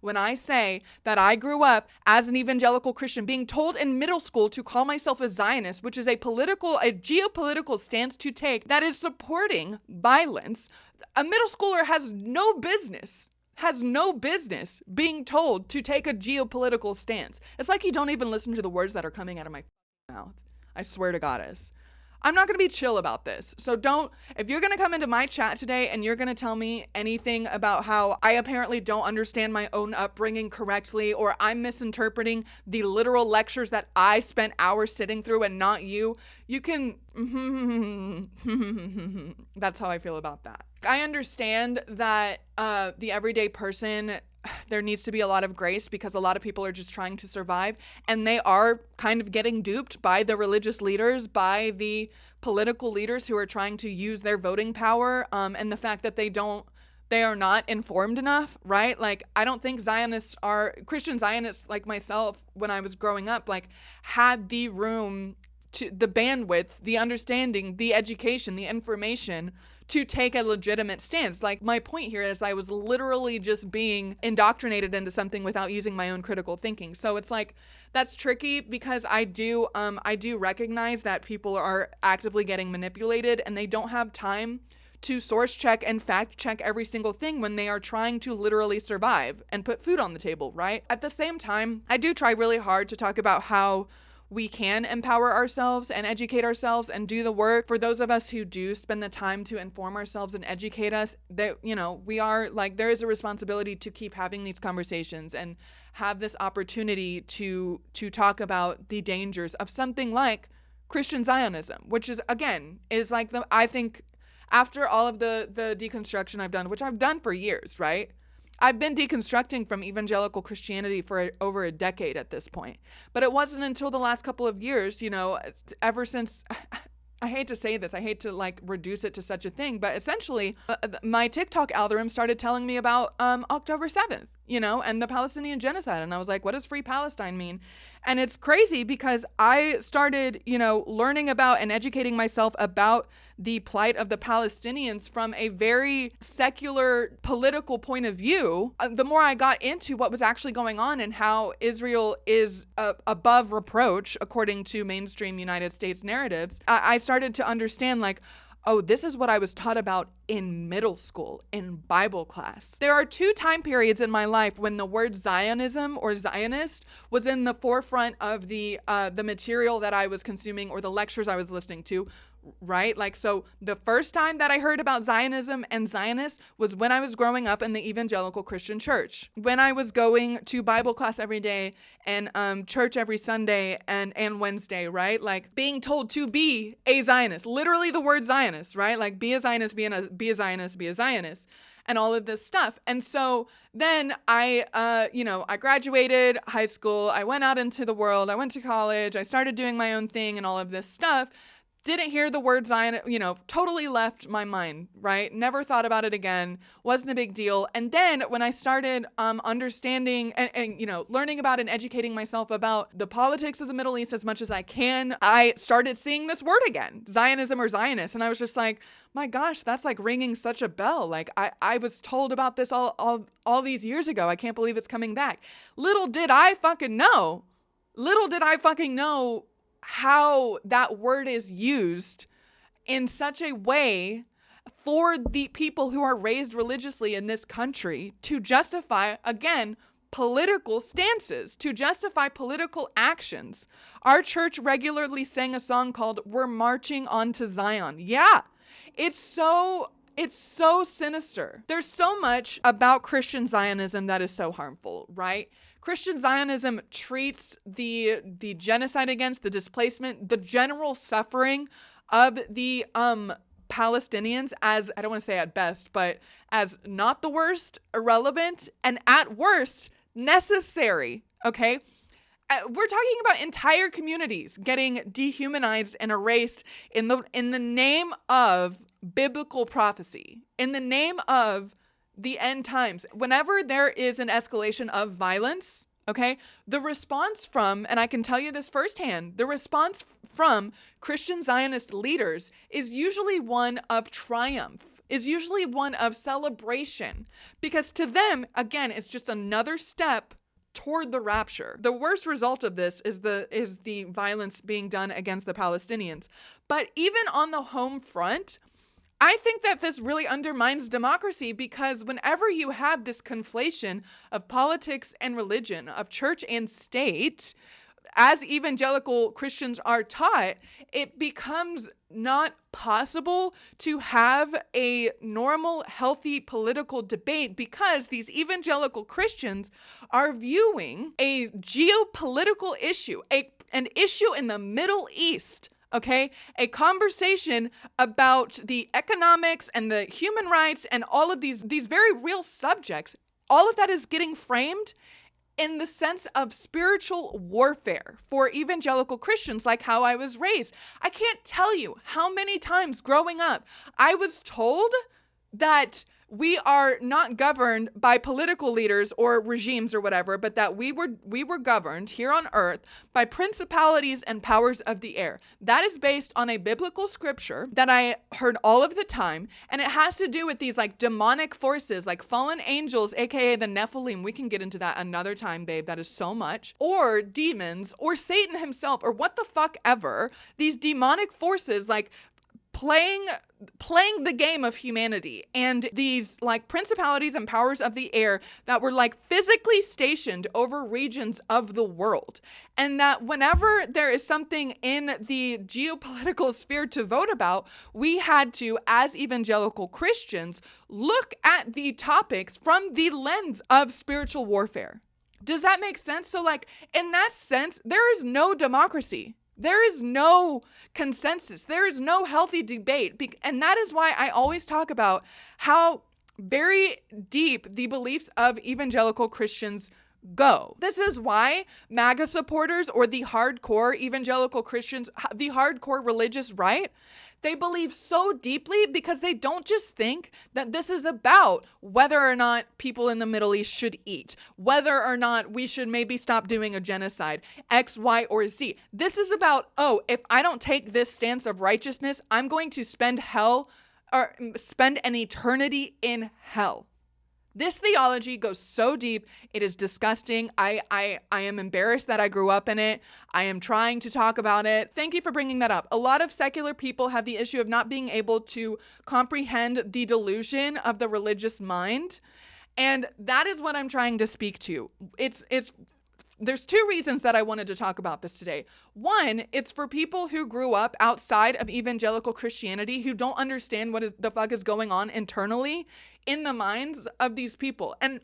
When I say that I grew up as an evangelical Christian, being told in middle school to call myself a Zionist, which is a geopolitical stance to take that is supporting violence, a middle schooler has no business being told to take a geopolitical stance. It's like you don't even listen to the words that are coming out of my mouth. I swear to Goddess. I'm not going to be chill about this. So if you're going to come into my chat today and you're going to tell me anything about how I apparently don't understand my own upbringing correctly, or I'm misinterpreting the literal lectures that I spent hours sitting through and not you, you can, that's how I feel about that. I understand that the everyday person, there needs to be a lot of grace because a lot of people are just trying to survive, and they are kind of getting duped by the religious leaders, by the political leaders who are trying to use their voting power, and the fact that they are not informed enough, right? Like, I don't think Christian Zionists like myself, when I was growing up, like, had the room, to the bandwidth, the understanding, the education, the information to take a legitimate stance. Like, my point here is I was literally just being indoctrinated into something without using my own critical thinking. So it's like, that's tricky because I do recognize that people are actively getting manipulated and they don't have time to source check and fact check every single thing when they are trying to literally survive and put food on the table, right? At the same time, I do try really hard to talk about how we can empower ourselves and educate ourselves and do the work. For those of us who do spend the time to inform ourselves and educate us, that, we are like, there is a responsibility to keep having these conversations and have this opportunity to talk about the dangers of something like Christian Zionism, which is, again, is like I think after all of the deconstruction I've done, which I've done for years, right? I've been deconstructing from evangelical Christianity for over a decade at this point. But it wasn't until the last couple of years, ever since, I hate to say this, I hate to like reduce it to such a thing, but essentially my TikTok algorithm started telling me about October 7th, and the Palestinian genocide. And I was like, what does Free Palestine mean? And it's crazy because I started, learning about and educating myself about the plight of the Palestinians from a very secular political point of view. The more I got into what was actually going on and how Israel is above reproach, according to mainstream United States narratives, I started to understand, like, oh, this is what I was taught about in middle school, in Bible class. There are two time periods in my life when the word Zionism or Zionist was in the forefront of the material that I was consuming or the lectures I was listening to, right? Like, so the first time that I heard about Zionism and Zionists was when I was growing up in the evangelical Christian church, when I was going to Bible class every day and church every Sunday and Wednesday, right? Like, being told to be a Zionist, literally the word Zionist, right? Like, be a Zionist, be a Zionist, be a Zionist, and all of this stuff. And so then I graduated high school, I went out into the world, I went to college, I started doing my own thing and all of this stuff. Didn't hear the word Zion, totally left my mind, right? Never thought about it again. Wasn't a big deal. And then when I started understanding and learning about and educating myself about the politics of the Middle East as much as I can, I started seeing this word again, Zionism or Zionist. And I was just like, my gosh, that's like ringing such a bell. Like, I was told about this all these years ago. I can't believe it's coming back. Little did I fucking know how that word is used in such a way for the people who are raised religiously in this country to justify, again, political stances, to justify political actions. Our church regularly sang a song called "We're Marching on to Zion." Yeah, it's so sinister. There's so much about Christian Zionism that is so harmful, right? Christian Zionism treats the genocide against, the displacement, the general suffering of the Palestinians as, I don't want to say at best, but as not the worst, irrelevant, and at worst, necessary, okay? We're talking about entire communities getting dehumanized and erased in the name of biblical prophecy, in the name of the end times. Whenever there is an escalation of violence, okay, the response from, and I can tell you this firsthand, the response from Christian Zionist leaders is usually one of triumph. is usually one of celebration, because to them, again, it's just another step toward the rapture. The worst result of this is the violence being done against the Palestinians. But even on the home front, I think that this really undermines democracy, because whenever you have this conflation of politics and religion, of church and state, as evangelical Christians are taught, it becomes not possible to have a normal, healthy political debate, because these evangelical Christians are viewing a geopolitical issue, an issue in the Middle East, okay? A conversation about the economics and the human rights and all of these very real subjects. All of that is getting framed in the sense of spiritual warfare for evangelical Christians, like how I was raised. I can't tell you how many times growing up I was told that we are not governed by political leaders or regimes or whatever, but that we were governed here on earth by principalities and powers of the air. That is based on a biblical scripture that I heard all of the time, and it has to do with these like demonic forces, like fallen angels, aka the Nephilim. We can get into that another time, babe. That is so much. Or demons, or Satan himself, or what the fuck ever. These demonic forces, like playing the game of humanity, and these like principalities and powers of the air that were like physically stationed over regions of the world. And that whenever there is something in the geopolitical sphere to vote about, we had to, as evangelical Christians, look at the topics from the lens of spiritual warfare. Does that make sense? So like in that sense, there is no democracy. There is no consensus. There is no healthy debate. And that is why I always talk about how very deep the beliefs of evangelical Christians go. This is why MAGA supporters, or the hardcore evangelical Christians, the hardcore religious right, they believe so deeply, because they don't just think that this is about whether or not people in the Middle East should eat, whether or not we should maybe stop doing a genocide, X, Y, or Z. This is about, oh, if I don't take this stance of righteousness, I'm going to spend an eternity in hell. This theology goes so deep, it is disgusting. I am embarrassed that I grew up in it. I am trying to talk about it. Thank you for bringing that up. A lot of secular people have the issue of not being able to comprehend the delusion of the religious mind. And that is what I'm trying to speak to. There's two reasons that I wanted to talk about this today. One, it's for people who grew up outside of evangelical Christianity, who don't understand what the fuck is going on internally in the minds of these people. And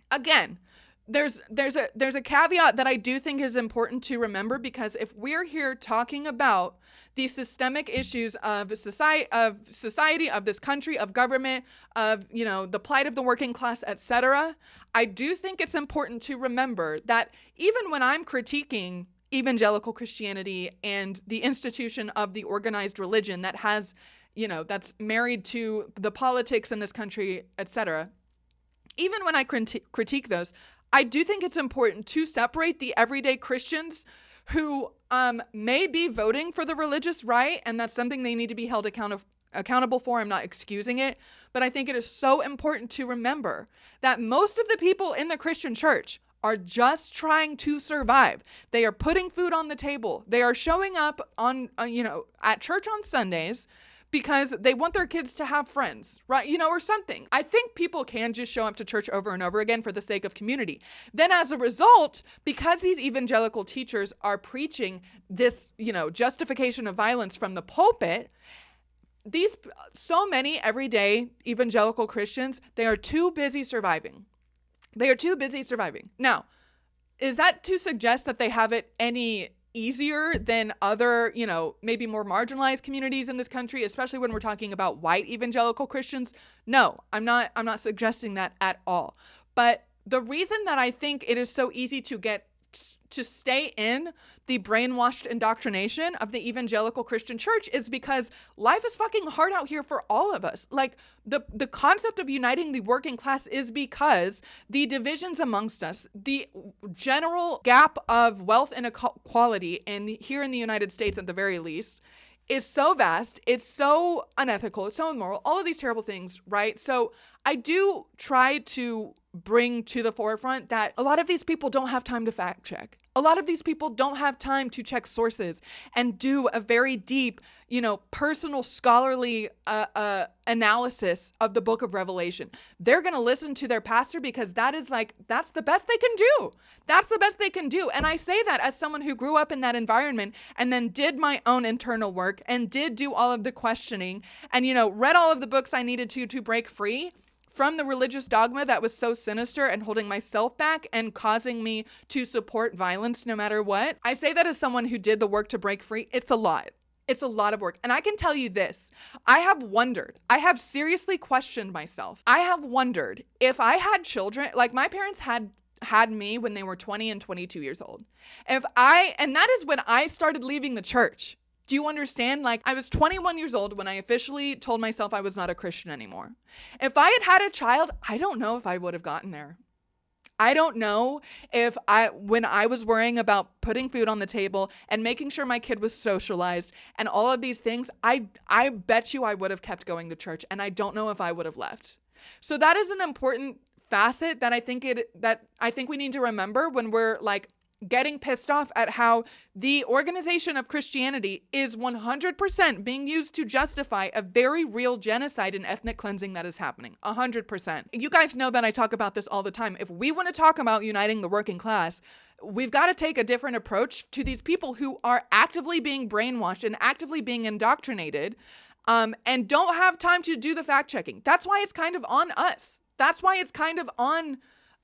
again, there's a caveat that I do think is important to remember, because if we're here talking about the systemic issues of society, of this country, of government, of, you know, the plight of the working class, etc., I do think it's important to remember that even when I'm critiquing evangelical Christianity and the institution of the organized religion that has, you know, that's married to the politics in this country, etc., even when I critique those, I do think it's important to separate the everyday Christians who may be voting for the religious right, and that's something they need to be held accountable for. I'm not excusing it, but I think it is so important to remember that most of the people in the Christian church are just trying to survive. They are putting food on the table. They are showing up on, at church on Sundays because they want their kids to have friends, right? Or something. I think people can just show up to church over and over again for the sake of community. Then as a result, because these evangelical teachers are preaching this, justification of violence from the pulpit, so many everyday evangelical Christians, they are too busy surviving. They are too busy surviving. Now, is that to suggest that they have it any easier than other, maybe more marginalized communities in this country, especially when we're talking about white evangelical Christians? No, I'm not suggesting that at all. But the reason that I think it is so easy to stay in the brainwashed indoctrination of the evangelical Christian church is because life is fucking hard out here for all of us. Like the concept of uniting the working class is because the divisions amongst us, the general gap of wealth and equality here in the United States at the very least, is so vast. It's so unethical. It's so immoral. All of these terrible things, right? So I do try to bring to the forefront that a lot of these people don't have time to fact check. A lot of these people don't have time to check sources and do a very deep, personal scholarly analysis of the book of Revelation. They're going to listen to their pastor because that's the best they can do. That's the best they can do. And I say that as someone who grew up in that environment and then did my own internal work and did do all of the questioning and, read all of the books I needed to break free from the religious dogma that was so sinister and holding myself back and causing me to support violence no matter what. I say that as someone who did the work to break free. It's a lot. It's a lot of work. And I can tell you this, I have seriously questioned myself. I have wondered if I had children, like my parents had me when they were 20 and 22 years old. And that is when I started leaving the church. Do you understand? Like, I was 21 years old when I officially told myself I was not a Christian anymore. If I had had a child, I don't know if I would have gotten there. I don't know if when I was worrying about putting food on the table and making sure my kid was socialized and all of these things, I bet you I would have kept going to church, and I don't know if I would have left. So that is an important facet that I think we need to remember when we're like getting pissed off at how the organization of Christianity is 100% being used to justify a very real genocide and ethnic cleansing that is happening. 100%. You guys know that I talk about this all the time. If we want to talk about uniting the working class, we've got to take a different approach to these people who are actively being brainwashed and actively being indoctrinated, and don't have time to do the fact checking. That's why it's kind of on us. That's why it's kind of on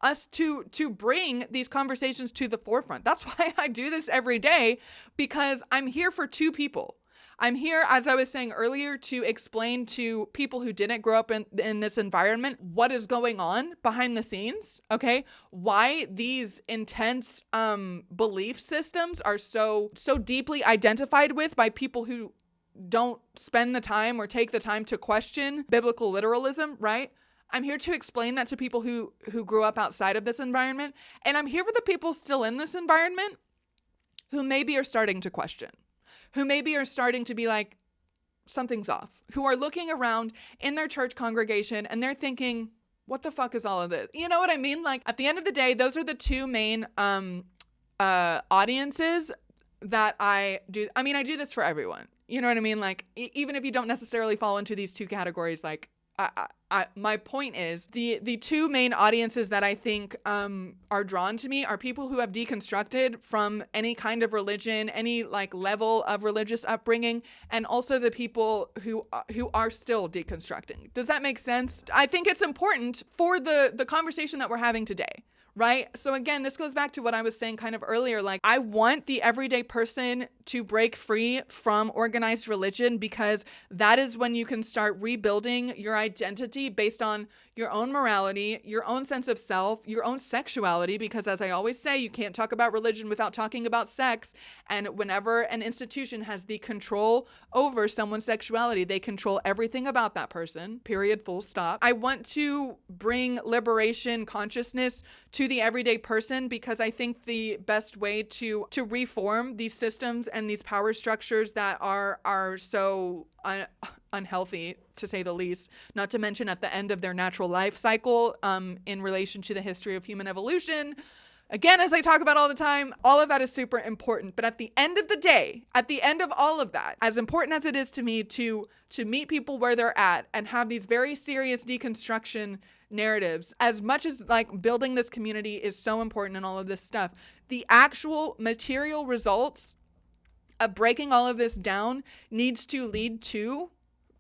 us to bring these conversations to the forefront. That's why I do this every day, because I'm here for two people. I'm here, as I was saying earlier, to explain to people who didn't grow up in this environment what is going on behind the scenes, okay? Why these intense belief systems are so deeply identified with by people who don't spend the time or take the time to question biblical literalism, right? I'm here to explain that to people who grew up outside of this environment. And I'm here for the people still in this environment who maybe are starting to question, who maybe are starting to be like, something's off, who are looking around in their church congregation and they're thinking, what the fuck is all of this? You know what I mean? Like, at the end of the day, those are the two main audiences that I do. I mean, I do this for everyone. You know what I mean? Like, even if you don't necessarily fall into these two categories, like, my point is the two main audiences that I think are drawn to me are people who have deconstructed from any kind of religion, any like level of religious upbringing, and also the people who are still deconstructing. Does that make sense? I think it's important for the conversation that we're having today. Right? So again, this goes back to what I was saying kind of earlier. Like, I want the everyday person to break free from organized religion, because that is when you can start rebuilding your identity based on your own morality, your own sense of self, your own sexuality, because as I always say, you can't talk about religion without talking about sex. And whenever an institution has the control over someone's sexuality, they control everything about that person, period, full stop. I want to bring liberation consciousness to the everyday person, because I think the best way to reform these systems and these power structures that are so unhealthy, to say the least, not to mention at the end of their natural life cycle, in relation to the history of human evolution. Again, as I talk about all the time, all of that is super important. But at the end of the day, at the end of all of that, as important as it is to me to meet people where they're at and have these very serious deconstruction narratives, as much as like building this community is so important and all of this stuff, the actual material results of breaking all of this down needs to lead to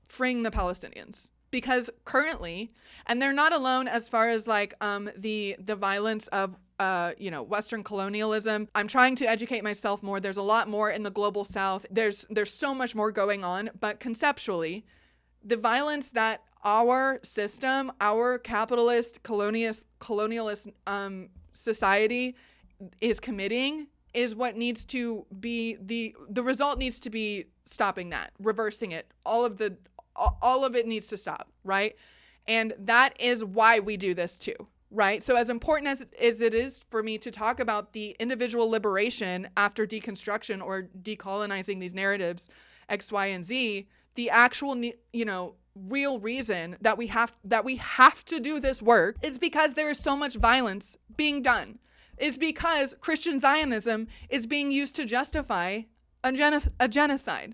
freeing the Palestinians. Because currently, and they're not alone as far as like the violence of Western colonialism. I'm trying to educate myself more. There's a lot more in the global South. There's so much more going on, but conceptually, the violence that our system, our capitalist colonialist society is committing is what needs to be the result needs to be stopping that, reversing it. All of it needs to stop, right? And that is why we do this too, right? So as important as it is for me to talk about the individual liberation after deconstruction or decolonizing these narratives X, Y, and Z, the actual, real reason that we have to do this work is because there is so much violence being done. Is because Christian Zionism is being used to justify a genocide.